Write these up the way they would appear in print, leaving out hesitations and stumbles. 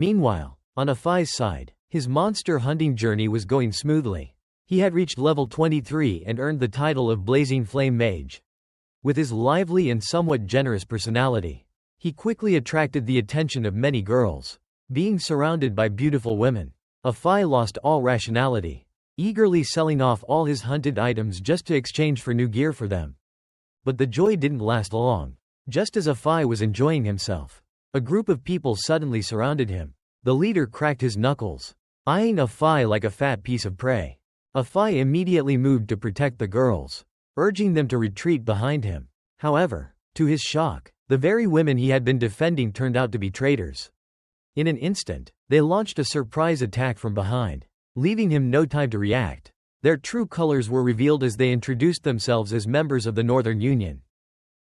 Meanwhile, on Afai's side, his monster hunting journey was going smoothly. He had reached level 23 and earned the title of Blazing Flame Mage. With his lively and somewhat generous personality, he quickly attracted the attention of many girls. Being surrounded by beautiful women, Afai lost all rationality, eagerly selling off all his hunted items just to exchange for new gear for them. But the joy didn't last long. Just as Afai was enjoying himself, a group of people suddenly surrounded him. The leader cracked his knuckles, eyeing Afai like a fat piece of prey. Afai immediately moved to protect the girls, urging them to retreat behind him. However, to his shock, the very women he had been defending turned out to be traitors. In an instant, they launched a surprise attack from behind, leaving him no time to react. Their true colors were revealed as they introduced themselves as members of the Northern Union.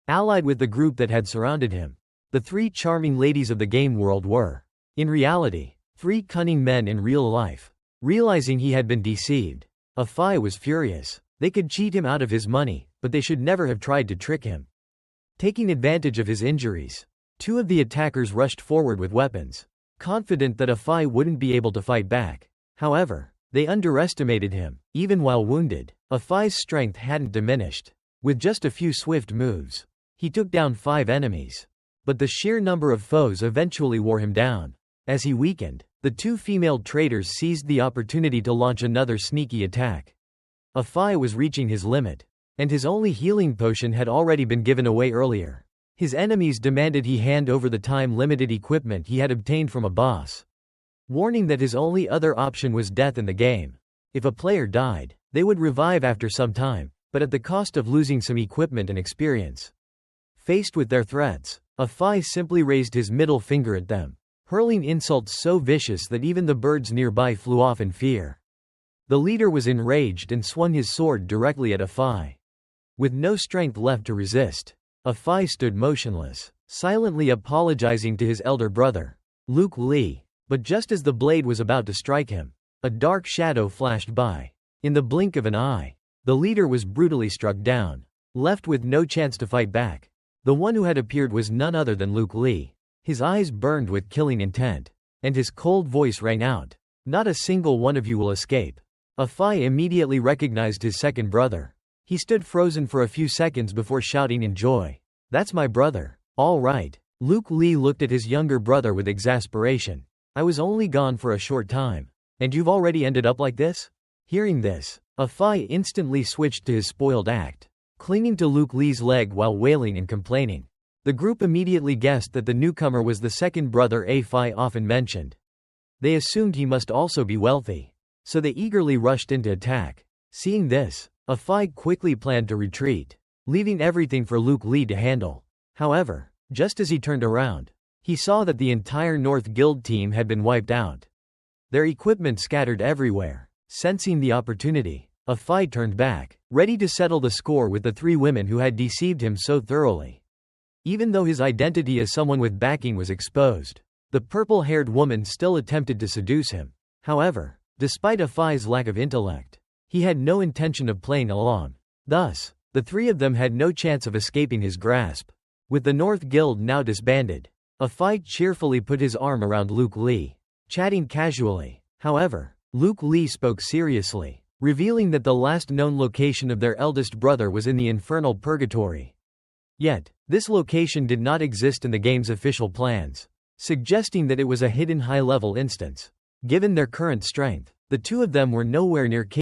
Allied with the group that had surrounded him, the three charming ladies of the game world were, in reality, three cunning men in real life. Realizing he had been deceived, Afai was furious. They could cheat him out of his money, but they should never have tried to trick him. Taking advantage of his injuries, two of the attackers rushed forward with weapons, confident that Afai wouldn't be able to fight back. However, they underestimated him. Even while wounded, Afai's strength hadn't diminished. With just a few swift moves, he took down 5 enemies. But the sheer number of foes eventually wore him down. As he weakened, the 2 female traitors seized the opportunity to launch another sneaky attack. Afai was reaching his limit, and his only healing potion had already been given away earlier. His enemies demanded he hand over the time-limited equipment he had obtained from a boss, warning that his only other option was death in the game. If a player died, they would revive after some time, but at the cost of losing some equipment and experience. Faced with their threats, Afai simply raised his middle finger at them, hurling insults so vicious that even the birds nearby flew off in fear. The leader was enraged and swung his sword directly at Afai. With no strength left to resist, Afai stood motionless, silently apologizing to his elder brother, Luke Lee. But just as the blade was about to strike him, a dark shadow flashed by. In the blink of an eye, the leader was brutally struck down, left with no chance to fight back. The one who had appeared was none other than Luke Lee. His eyes burned with killing intent, and his cold voice rang out, "Not a single one of you will escape." Afai immediately recognized his second brother. He stood frozen for a few seconds before shouting in joy, "That's my brother." All right. Luke Lee looked at his younger brother with exasperation. "I was only gone for a short time, and you've already ended up like this?" Hearing this, Afai instantly switched to his spoiled act, clinging to Luke Lee's leg while wailing and complaining. The group immediately guessed that the newcomer was the second brother Afai often mentioned. They assumed he must also be wealthy, so they eagerly rushed into attack. Seeing this, Afai quickly planned to retreat, leaving everything for Luke Lee to handle. However, just as he turned around, he saw that the entire North Guild team had been wiped out, their equipment scattered everywhere. Sensing the opportunity, Afai turned back, ready to settle the score with the 3 women who had deceived him so thoroughly. Even though his identity as someone with backing was exposed, the purple-haired woman still attempted to seduce him. However, despite Afai's lack of intellect, he had no intention of playing along. Thus, the 3 of them had no chance of escaping his grasp. With the North Guild now disbanded, Afai cheerfully put his arm around Luke Lee, chatting casually. However, Luke Lee spoke seriously, revealing that the last known location of their eldest brother was in the infernal purgatory. Yet, this location did not exist in the game's official plans, suggesting that it was a hidden high-level instance. Given their current strength, the 2 of them were nowhere near